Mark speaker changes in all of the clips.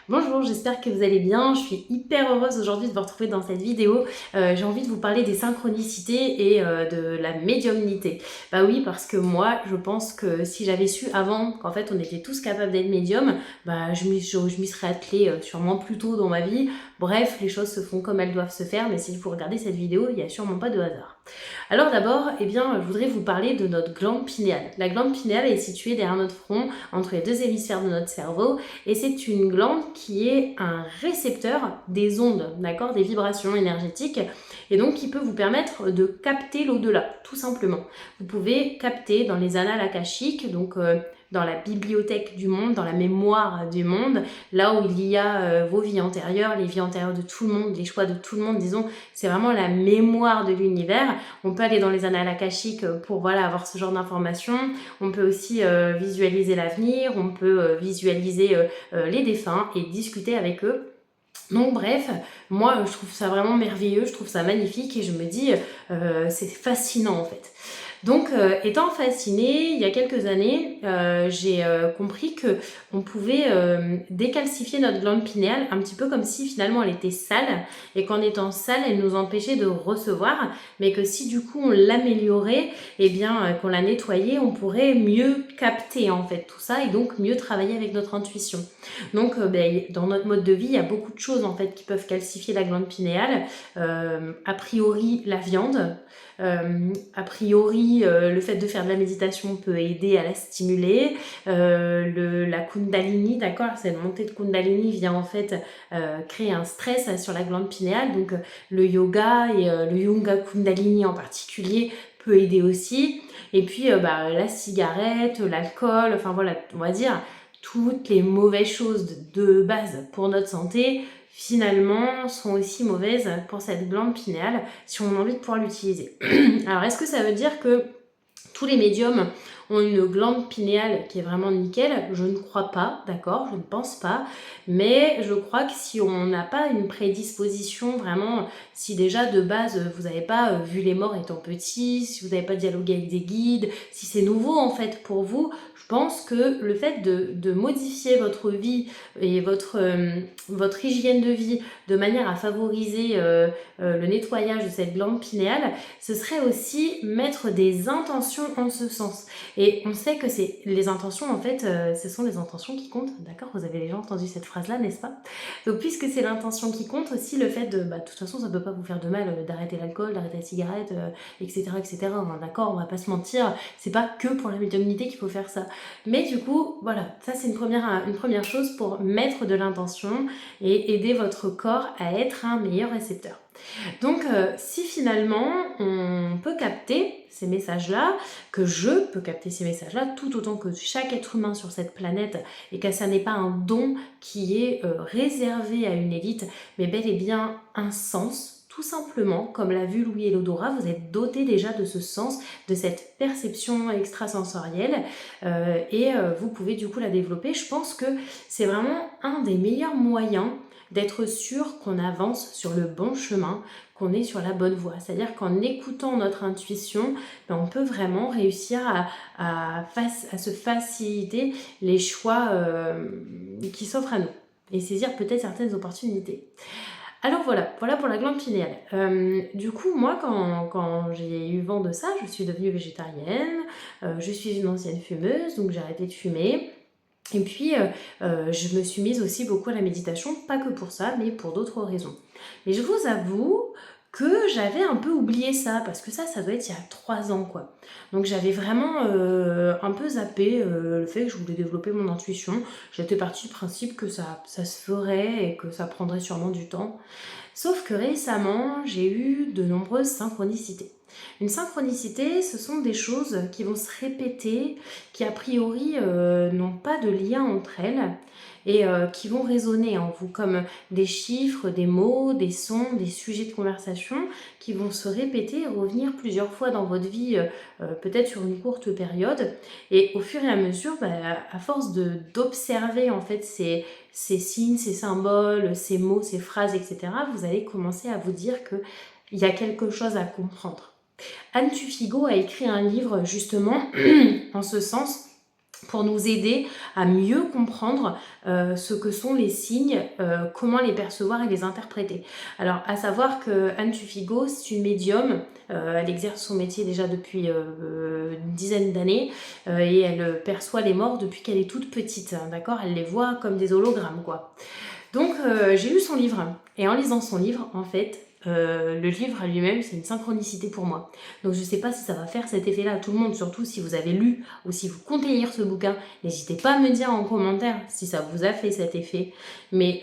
Speaker 1: Bonjour, j'espère que vous allez bien. Je suis hyper heureuse aujourd'hui de vous retrouver dans cette vidéo. J'ai envie de vous parler des synchronicités et de la médiumnité. Bah oui, parce que moi, je pense que si j'avais su avant qu'en fait on était tous capables d'être médium, bah je m'y serais attelée sûrement plus tôt dans ma vie. Bref, les choses se font comme elles doivent se faire, mais si vous regardez cette vidéo, il n'y a sûrement pas de hasard. Alors d'abord, eh bien, je voudrais vous parler de notre glande pinéale. La glande pinéale est située derrière notre front, entre les deux hémisphères de notre cerveau, et c'est une glande qui est un récepteur des ondes, d'accord, des vibrations énergétiques, et donc qui peut vous permettre de capter l'au-delà, tout simplement. Vous pouvez capter dans les annales akashiques, donc dans la bibliothèque du monde, dans la mémoire du monde, là où il y a vos vies antérieures, les vies antérieures de tout le monde, les choix de tout le monde, disons, c'est vraiment la mémoire de l'univers. On peut aller dans les annales akashiques pour voilà, avoir ce genre d'informations. On peut aussi visualiser l'avenir, on peut visualiser les défunts et discuter avec eux. Donc bref, moi je trouve ça vraiment merveilleux, je trouve ça magnifique et je me dis c'est fascinant en fait. Donc, étant fascinée, il y a quelques années, j'ai compris que on pouvait décalcifier notre glande pinéale un petit peu comme si finalement elle était sale et qu'en étant sale, elle nous empêchait de recevoir, mais que si du coup on l'améliorait, eh bien qu'on la nettoyait, on pourrait mieux capter en fait tout ça et donc mieux travailler avec notre intuition. Donc, dans notre mode de vie, il y a beaucoup de choses en fait qui peuvent calcifier la glande pinéale. A priori, la viande. A priori, le fait de faire de la méditation peut aider à la stimuler. La Kundalini, d'accord, cette montée de Kundalini vient en fait créer un stress sur la glande pinéale. Donc le yoga et le Yoga Kundalini en particulier peut aider aussi. Et puis la cigarette, l'alcool, enfin voilà, on va dire toutes les mauvaises choses de base pour notre santé finalement sont aussi mauvaises pour cette glande pinéale si on a envie de pouvoir l'utiliser. Alors est-ce que ça veut dire que tous les médiums ont une glande pinéale qui est vraiment nickel? Je ne crois pas, d'accord, je ne pense pas, mais je crois que si on n'a pas une prédisposition vraiment, si déjà de base vous n'avez pas vu les morts étant petit, si vous n'avez pas dialogué avec des guides, si c'est nouveau en fait pour vous, je pense que le fait de modifier votre vie et votre hygiène de vie de manière à favoriser le nettoyage de cette glande pinéale, ce serait aussi mettre des intentions en ce sens. Et on sait que c'est les intentions, en fait, ce sont les intentions qui comptent, d'accord? Vous avez déjà entendu cette phrase-là, n'est-ce pas? Donc puisque c'est l'intention qui compte, aussi le fait de toute façon, ça ne peut pas vous faire de mal d'arrêter l'alcool, d'arrêter la cigarette, etc., etc. Enfin, d'accord, on va pas se mentir, c'est pas que pour la médiumnité qu'il faut faire ça. Mais du coup, voilà, ça c'est une première chose pour mettre de l'intention et aider votre corps à être un meilleur récepteur. Donc si finalement on peut capter ces messages-là, que je peux capter ces messages-là, tout autant que chaque être humain sur cette planète, et que ça n'est pas un don qui est réservé à une élite, mais bel et bien un sens, tout simplement, comme l'a vu Louis et l'odorat, vous êtes doté déjà de ce sens, de cette perception extrasensorielle, et vous pouvez du coup la développer. Je pense que c'est vraiment un des meilleurs moyens d'être sûr qu'on avance sur le bon chemin, qu'on est sur la bonne voie. C'est-à-dire qu'en écoutant notre intuition, on peut vraiment réussir à se faciliter les choix qui s'offrent à nous et saisir peut-être certaines opportunités. Alors voilà pour la glande pinéale. Du coup, moi, quand j'ai eu vent de ça, je suis devenue végétarienne, je suis une ancienne fumeuse, donc j'ai arrêté de fumer. Et puis, je me suis mise aussi beaucoup à la méditation, pas que pour ça, mais pour d'autres raisons. Mais je vous avoue que j'avais un peu oublié ça, parce que ça doit être il y a 3 ans, quoi. Donc j'avais vraiment un peu zappé le fait que je voulais développer mon intuition. J'étais partie du principe que ça se ferait et que ça prendrait sûrement du temps. Sauf que récemment, j'ai eu de nombreuses synchronicités. Une synchronicité, ce sont des choses qui vont se répéter, qui a priori n'ont pas de lien entre elles et qui vont résonner en vous comme des chiffres, des mots, des sons, des sujets de conversation qui vont se répéter et revenir plusieurs fois dans votre vie, peut-être sur une courte période. Et au fur et à mesure, à force d'observer en fait ces signes, ces symboles, ces mots, ces phrases, etc., vous allez commencer à vous dire qu'il y a quelque chose à comprendre. Anne Tuffigo a écrit un livre justement en ce sens pour nous aider à mieux comprendre ce que sont les signes, comment les percevoir et les interpréter. Alors, à savoir que Anne Tufigo, c'est une médium, elle exerce son métier déjà depuis une dizaine d'années et elle perçoit les morts depuis qu'elle est toute petite, hein, d'accord? Elle les voit comme des hologrammes, quoi. Donc, j'ai lu son livre et en lisant son livre, en fait, le livre à lui-même, c'est une synchronicité pour moi. Donc je ne sais pas si ça va faire cet effet-là à tout le monde, surtout si vous avez lu ou si vous comptez lire ce bouquin. N'hésitez pas à me dire en commentaire si ça vous a fait cet effet. Mais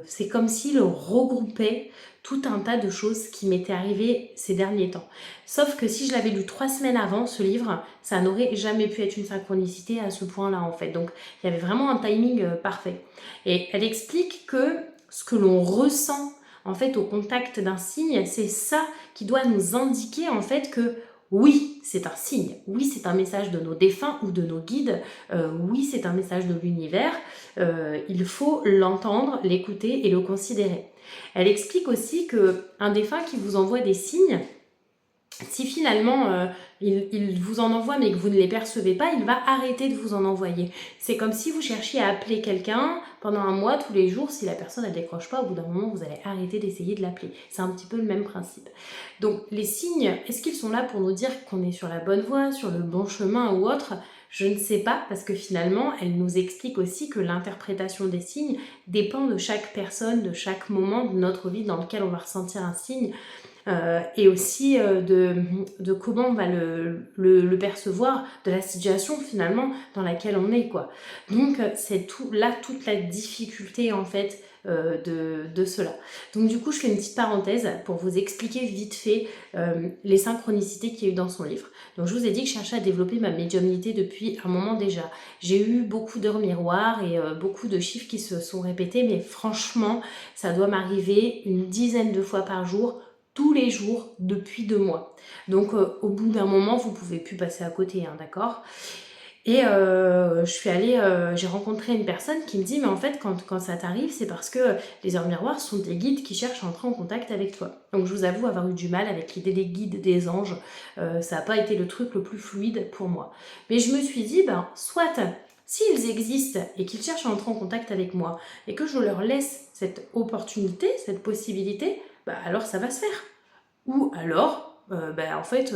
Speaker 1: c'est comme s'il regroupait tout un tas de choses qui m'étaient arrivées ces derniers temps. Sauf que si je l'avais lu 3 semaines avant, ce livre, ça n'aurait jamais pu être une synchronicité à ce point-là en fait. Donc il y avait vraiment un timing parfait. Et elle explique que ce que l'on ressent en fait au contact d'un signe, c'est ça qui doit nous indiquer en fait que oui, c'est un signe, oui, c'est un message de nos défunts ou de nos guides, oui, c'est un message de l'univers, il faut l'entendre, l'écouter et le considérer. Elle explique aussi qu'un défunt qui vous envoie des signes, si finalement il vous en envoie mais que vous ne les percevez pas, il va arrêter de vous en envoyer. C'est comme si vous cherchiez à appeler quelqu'un pendant un mois tous les jours, si la personne ne décroche pas, au bout d'un moment vous allez arrêter d'essayer de l'appeler. C'est un petit peu le même principe. Donc les signes, est-ce qu'ils sont là pour nous dire qu'on est sur la bonne voie, sur le bon chemin ou autre ? Je ne sais pas, parce que finalement, elle nous explique aussi que l'interprétation des signes dépend de chaque personne, de chaque moment de notre vie dans lequel on va ressentir un signe. Et aussi de comment on va le percevoir, de la situation finalement dans laquelle on est, quoi. Donc c'est là toute la difficulté en fait de cela. Donc du coup je fais une petite parenthèse pour vous expliquer vite fait les synchronicités qu'il y a eu dans son livre. Donc je vous ai dit que je cherchais à développer ma médiumnité depuis un moment déjà. J'ai eu beaucoup d'heures miroirs et beaucoup de chiffres qui se sont répétés, mais franchement ça doit m'arriver une dizaine de fois par jour, tous les jours depuis 2 mois. Donc au bout d'un moment, vous pouvez plus passer à côté, hein, d'accord ? Et j'ai rencontré une personne qui me dit, mais en fait, quand ça t'arrive, c'est parce que les heures miroirs sont des guides qui cherchent à entrer en contact avec toi. Donc je vous avoue avoir eu du mal avec l'idée des guides, des anges. Ça n'a pas été le truc le plus fluide pour moi. Mais je me suis dit, soit s'ils existent et qu'ils cherchent à entrer en contact avec moi et que je leur laisse cette opportunité, cette possibilité, alors ça va se faire. Ou alors, en fait,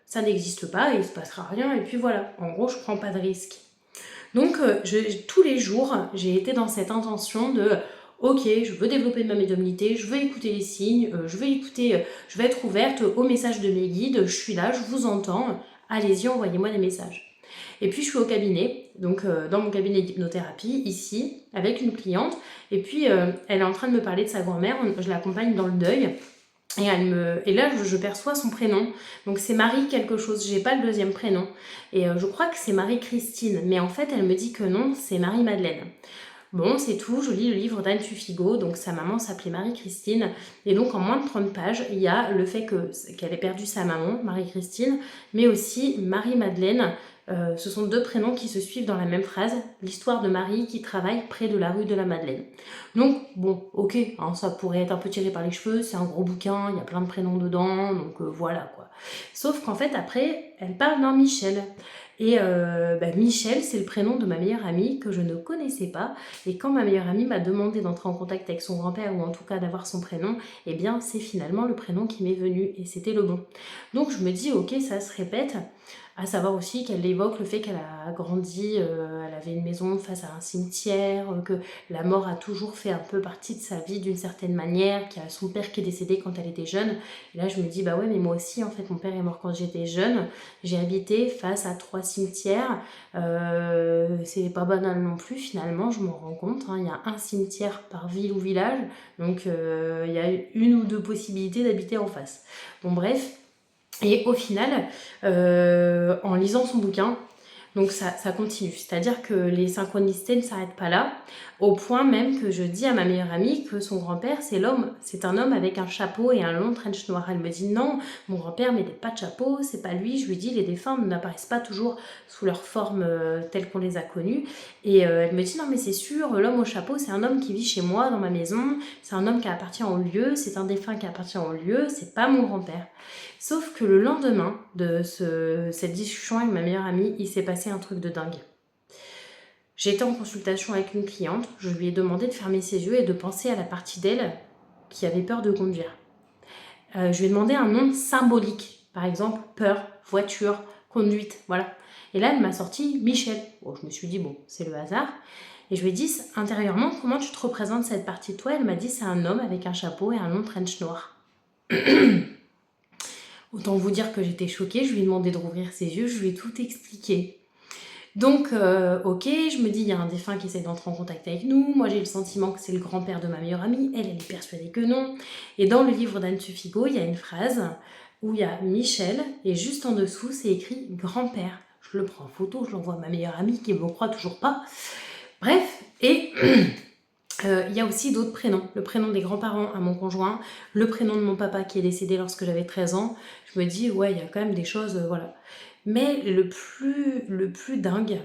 Speaker 1: ça n'existe pas et il ne se passera rien et puis voilà. En gros, je prends pas de risque. Donc, tous les jours, j'ai été dans cette intention de ok, je veux développer ma médiumnité, je veux écouter les signes, je vais être ouverte aux messages de mes guides, je suis là, je vous entends, allez-y, envoyez-moi des messages. Et puis je suis au cabinet, donc dans mon cabinet d'hypnothérapie, ici, avec une cliente, et puis elle est en train de me parler de sa grand-mère, je l'accompagne dans le deuil, et là je perçois son prénom, donc c'est Marie quelque chose, j'ai pas le deuxième prénom, et je crois que c'est Marie-Christine, mais en fait elle me dit que non, c'est Marie-Madeleine. Bon, c'est tout, je lis le livre d'Anne Tufigo, donc sa maman s'appelait Marie-Christine, et donc en moins de 30 pages, il y a le fait qu'elle ait perdu sa maman, Marie-Christine, mais aussi Marie-Madeleine. Ce sont 2 prénoms qui se suivent dans la même phrase, l'histoire de Marie qui travaille près de la rue de la Madeleine. Donc bon, ok, hein, ça pourrait être un peu tiré par les cheveux, c'est un gros bouquin, il y a plein de prénoms dedans, donc voilà quoi. Sauf qu'en fait après, elle parle d'un Michel. Et Michel, c'est le prénom de ma meilleure amie que je ne connaissais pas. Et quand ma meilleure amie m'a demandé d'entrer en contact avec son grand-père, ou en tout cas d'avoir son prénom, eh bien c'est finalement le prénom qui m'est venu, et c'était le bon. Donc je me dis, ok, ça se répète. À savoir aussi qu'elle évoque le fait qu'elle a grandi, elle avait une maison face à un cimetière, que la mort a toujours fait un peu partie de sa vie d'une certaine manière, qu'il y a son père qui est décédé quand elle était jeune. Et là je me dis, bah ouais, mais moi aussi en fait mon père est mort quand j'étais jeune, j'ai habité face à 3 cimetières, c'est pas banal non plus finalement, je m'en rends compte, hein. Il y a un cimetière par ville ou village, donc il y a 1 ou 2 possibilités d'habiter en face. Bon bref. Et au final, en lisant son bouquin, donc ça continue. C'est-à-dire que les synchronicités ne s'arrêtent pas là, au point même que je dis à ma meilleure amie que son grand-père, c'est un homme avec un chapeau et un long trench noir. Elle me dit non, mon grand-père mettait pas de chapeau, c'est pas lui. Je lui dis les défunts n'apparaissent pas toujours sous leur forme telle qu'on les a connus. Et elle me dit non mais c'est sûr, l'homme au chapeau c'est un homme qui vit chez moi dans ma maison, c'est un homme qui appartient au lieu, c'est un défunt qui appartient au lieu, c'est pas mon grand-père. Sauf que le lendemain de cette discussion avec ma meilleure amie, il s'est passé un truc de dingue. J'étais en consultation avec une cliente, je lui ai demandé de fermer ses yeux et de penser à la partie d'elle qui avait peur de conduire. Je lui ai demandé un nom symbolique, par exemple peur, voiture, conduite, voilà. Et là, elle m'a sorti Michel. Bon, je me suis dit, bon, c'est le hasard. Et je lui ai dit, intérieurement, comment tu te représentes cette partie de toi? Elle m'a dit, c'est un homme avec un chapeau et un long trench noir. Autant vous dire que j'étais choquée, je lui ai demandé de rouvrir ses yeux, je lui ai tout expliqué. Donc, ok, je me dis, il y a un défunt qui essaie d'entrer en contact avec nous. Moi, j'ai le sentiment que c'est le grand-père de ma meilleure amie. Elle est persuadée que non. Et dans le livre d'Anne Tuffigo, il y a une phrase où il y a Michel, et juste en dessous, c'est écrit grand-père. Je le prends en photo, je l'envoie à ma meilleure amie qui ne me croit toujours pas. Bref, et il y a aussi d'autres prénoms. Le prénom des grands-parents à mon conjoint, le prénom de mon papa qui est décédé lorsque j'avais 13 ans. Je me dis, ouais, il y a quand même des choses, voilà. Mais le plus dingue,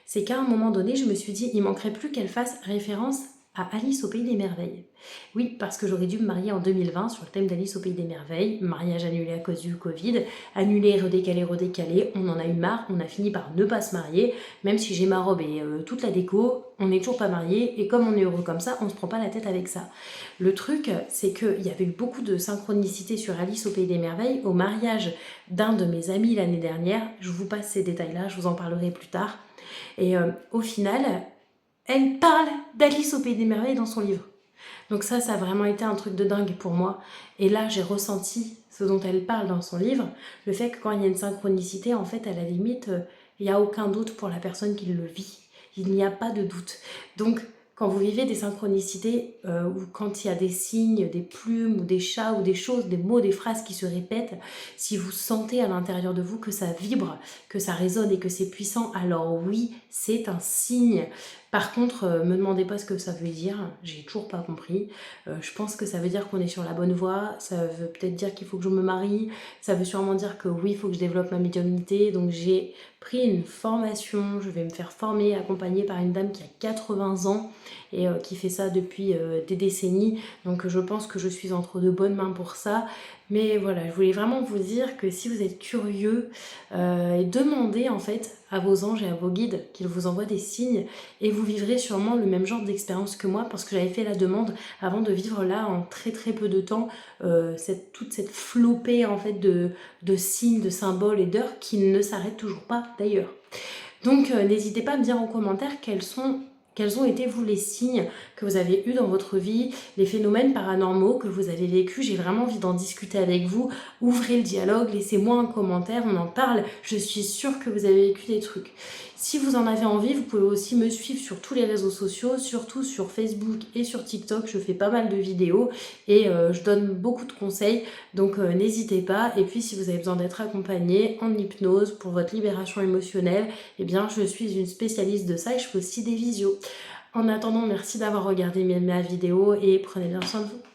Speaker 1: c'est qu'à un moment donné, je me suis dit, il manquerait plus qu'elle fasse référence à Alice au Pays des Merveilles. Oui, parce que j'aurais dû me marier en 2020 sur le thème d'Alice au Pays des Merveilles, mariage annulé à cause du Covid, annulé, redécalé, on en a eu marre, on a fini par ne pas se marier, même si j'ai ma robe et toute la déco, on n'est toujours pas mariés, et comme on est heureux comme ça, on se prend pas la tête avec ça. Le truc, c'est qu'il y avait eu beaucoup de synchronicité sur Alice au Pays des Merveilles, au mariage d'un de mes amis l'année dernière, je vous passe ces détails-là, je vous en parlerai plus tard, et au final, elle parle d'Alice au Pays des Merveilles dans son livre. Donc ça a vraiment été un truc de dingue pour moi. Et là, j'ai ressenti ce dont elle parle dans son livre, le fait que quand il y a une synchronicité, en fait, à la limite, il n'y a aucun doute pour la personne qui le vit. Il n'y a pas de doute. Donc, quand vous vivez des synchronicités, ou quand il y a des signes, des plumes, ou des chats, ou des choses, des mots, des phrases qui se répètent, si vous sentez à l'intérieur de vous que ça vibre, que ça résonne et que c'est puissant, alors oui, c'est un signe. Par contre, me demandez pas ce que ça veut dire, j'ai toujours pas compris. Je pense que ça veut dire qu'on est sur la bonne voie, ça veut peut-être dire qu'il faut que je me marie, ça veut sûrement dire que oui, il faut que je développe ma médiumnité, donc j'ai pris une formation, je vais me faire former, accompagnée par une dame qui a 80 ans et qui fait ça depuis des décennies, donc je pense que je suis entre de bonnes mains pour ça. Mais voilà, je voulais vraiment vous dire que si vous êtes curieux, demandez en fait à vos anges et à vos guides qu'ils vous envoient des signes, et vous vivrez sûrement le même genre d'expérience que moi, parce que j'avais fait la demande avant de vivre là en très très peu de temps, toute cette flopée en fait de signes, de symboles et d'heures qui ne s'arrêtent toujours pas d'ailleurs. Donc n'hésitez pas à me dire en commentaire quels ont été, vous, les signes que vous avez eus dans votre vie, les phénomènes paranormaux que vous avez vécus. J'ai vraiment envie d'en discuter avec vous. Ouvrez le dialogue, laissez-moi un commentaire, on en parle. Je suis sûre que vous avez vécu des trucs. Si vous en avez envie, vous pouvez aussi me suivre sur tous les réseaux sociaux, surtout sur Facebook et sur TikTok. Je fais pas mal de vidéos et je donne beaucoup de conseils, donc n'hésitez pas. Et puis si vous avez besoin d'être accompagné en hypnose pour votre libération émotionnelle, eh bien je suis une spécialiste de ça et je fais aussi des visios. En attendant, merci d'avoir regardé ma vidéo et prenez bien soin de vous.